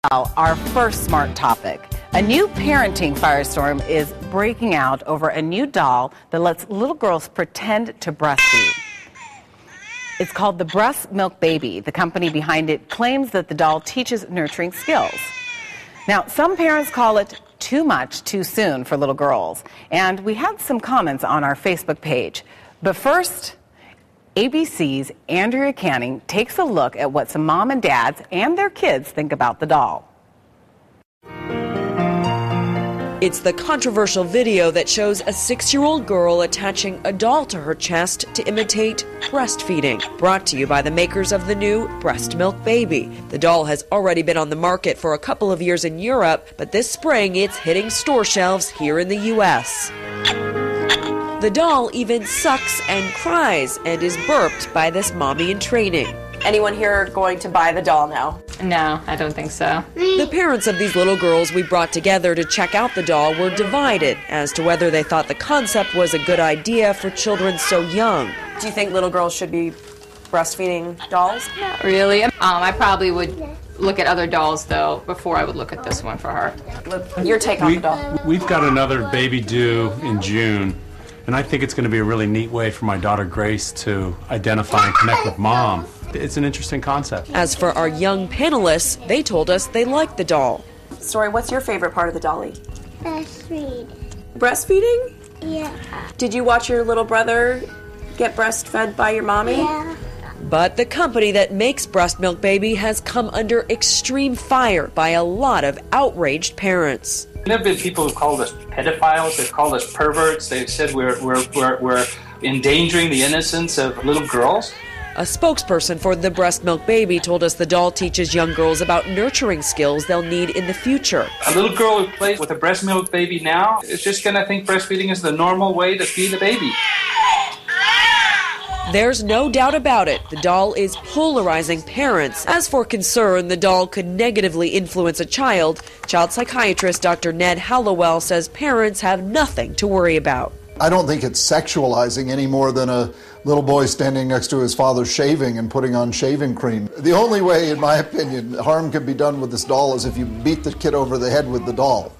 Our first smart topic. A new parenting firestorm is breaking out over a new doll that lets little girls pretend to breastfeed. It's called the Breast Milk Baby. The company behind it claims that the doll teaches nurturing skills. Now, some parents call it too much too soon for little girls, and we had some comments on our Facebook page. But first, ABC's Andrea Canning takes a look at what some mom and dads and their kids think about the doll. It's the controversial video that shows a 6-year-old girl attaching a doll to her chest to imitate breastfeeding. Brought to you by the makers of the new Breast Milk Baby. The doll has already been on the market for a couple of years in Europe, but this spring it's hitting store shelves here in the U.S. The doll even sucks and cries and is burped by this mommy in training. Anyone here going to buy the doll now? No, I don't think so. The parents of these little girls we brought together to check out the doll were divided as to whether they thought the concept was a good idea for children so young. Do you think little girls should be breastfeeding dolls? Not really. I probably would look at other dolls, though, before I would look at this one for her. Your take on the doll? We've got another baby due in June, and I think it's going to be a really neat way for my daughter Grace to identify and connect with mom. It's an interesting concept. As for our young panelists, they told us they liked the doll. Story, what's your favorite part of the dolly? Breastfeed. Breastfeeding? Yeah. Did you watch your little brother get breastfed by your mommy? Yeah. But the company that makes Breast Milk Baby has come under extreme fire by a lot of outraged parents. There have been people who called us pedophiles, they've called us perverts, they've said we're endangering the innocence of little girls. A spokesperson for the Breast Milk Baby told us the doll teaches young girls about nurturing skills they'll need in the future. A little girl who plays with a breast milk baby now is just going to think breastfeeding is the normal way to feed a baby. There's no doubt about it. The doll is polarizing parents. As for concern the doll could negatively influence a child psychiatrist Dr. Ned Hallowell says parents have nothing to worry about. I don't think it's sexualizing any more than a little boy standing next to his father shaving and putting on shaving cream. The only way, in my opinion, harm could be done with this doll is if you beat the kid over the head with the doll.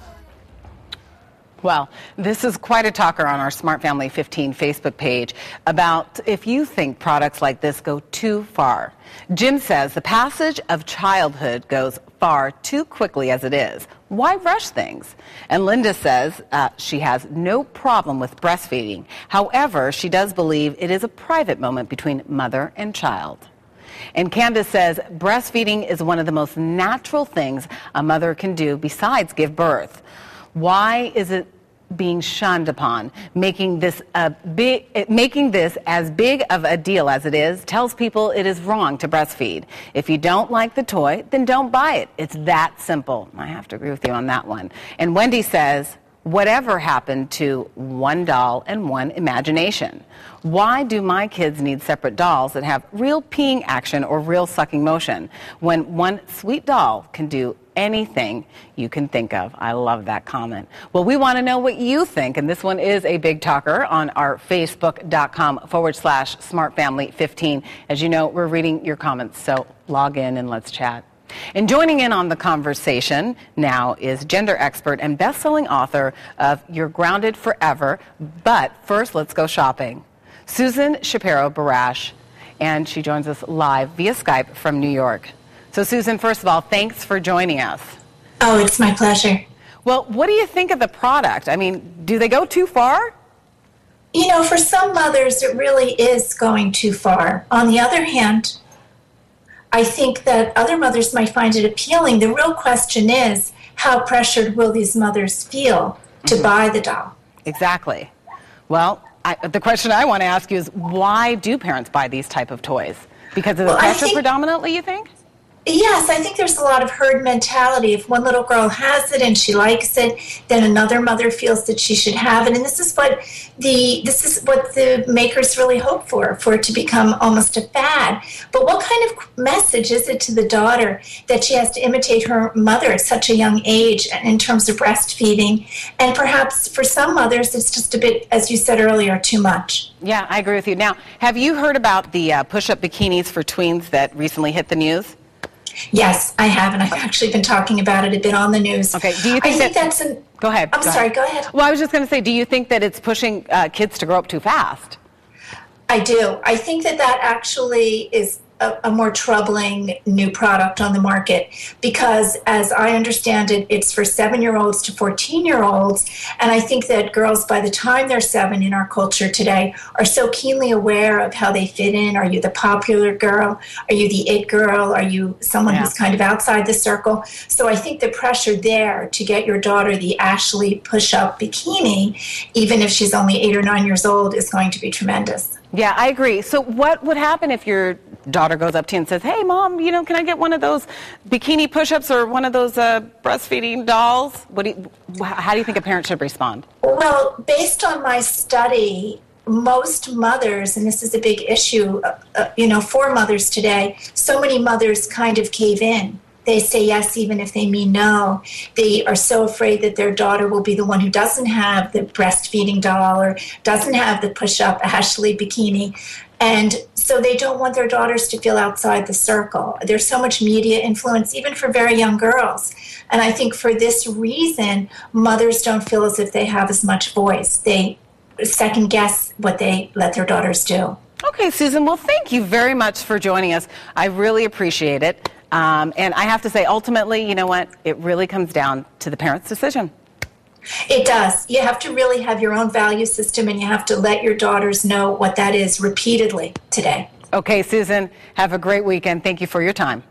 Well, this is quite a talker on our Smart Family 15 Facebook page about if you think products like this go too far. Jim says the passage of childhood goes far too quickly as it is. Why rush things? And Linda says she has no problem with breastfeeding. However, she does believe it is a private moment between mother and child. And Candace says breastfeeding is one of the most natural things a mother can do besides give birth. Why is it being shunned upon? Making this as big of a deal as it is tells people it is wrong to breastfeed. If you don't like the toy, then don't buy it. It's that simple. I have to agree with you on that one. And Wendy says, whatever happened to one doll and one imagination? Why do my kids need separate dolls that have real peeing action or real sucking motion when one sweet doll can do anything you can think of? I love that comment. Well, we want to know what you think, and this one is a big talker on our facebook.com/smartfamily15. As you know, we're reading your comments, so log in and let's chat. And joining in on the conversation now is gender expert and best-selling author of You're Grounded Forever. But first, let's go shopping. Susan Shapiro-Barash, and she joins us live via Skype from New York. So, Susan, first of all, thanks for joining us. Oh, it's my pleasure. Well, what do you think of the product? I mean, do they go too far? You know, for some mothers, it really is going too far. On the other hand, I think that other mothers might find it appealing. The real question is, how pressured will these mothers feel to buy the doll? Exactly. Well, the question I want to ask you is, why do parents buy these type of toys? Because of the pressure predominantly, you think? Yes, I think there's a lot of herd mentality. If one little girl has it and she likes it, then another mother feels that she should have it. And this is what the makers really hope for it to become almost a fad. But what kind of message is it to the daughter that she has to imitate her mother at such a young age in terms of breastfeeding? And perhaps for some mothers, it's just a bit, as you said earlier, too much. Yeah, I agree with you. Now, have you heard about the push-up bikinis for tweens that recently hit the news? Yes, I have, and I've actually been talking about it a bit on the news. Okay, do you think that's an... Go ahead. I'm sorry, go ahead. Well, I was just going to say, do you think that it's pushing kids to grow up too fast? I do. I think that actually is a more troubling new product on the market because, as I understand it, it's for 7-year-olds to 14-year-olds. And I think that girls, by the time they're 7 in our culture today, are so keenly aware of how they fit in. Are you the popular girl? Are you the it girl? Are you someone who's kind of outside the circle? So I think the pressure there to get your daughter the Ashley push-up bikini, even if she's only 8 or 9 years old, is going to be tremendous. Yeah, I agree. So what would happen if your daughter goes up to you and says, hey, Mom, can I get one of those bikini push-ups or one of those breastfeeding dolls? How do you think a parent should respond? Well, based on my study, most mothers, and this is a big issue, for mothers today, so many mothers kind of cave in. They say yes even if they mean no. They are so afraid that their daughter will be the one who doesn't have the breastfeeding doll or doesn't have the push-up Ashley bikini. And so they don't want their daughters to feel outside the circle. There's so much media influence, even for very young girls. And I think for this reason, mothers don't feel as if they have as much voice. They second guess what they let their daughters do. Okay, Susan, well, thank you very much for joining us. I really appreciate it. And I have to say, ultimately, you know what? It really comes down to the parent's decision. It does. You have to really have your own value system, and you have to let your daughters know what that is repeatedly today. Okay, Susan, have a great weekend. Thank you for your time.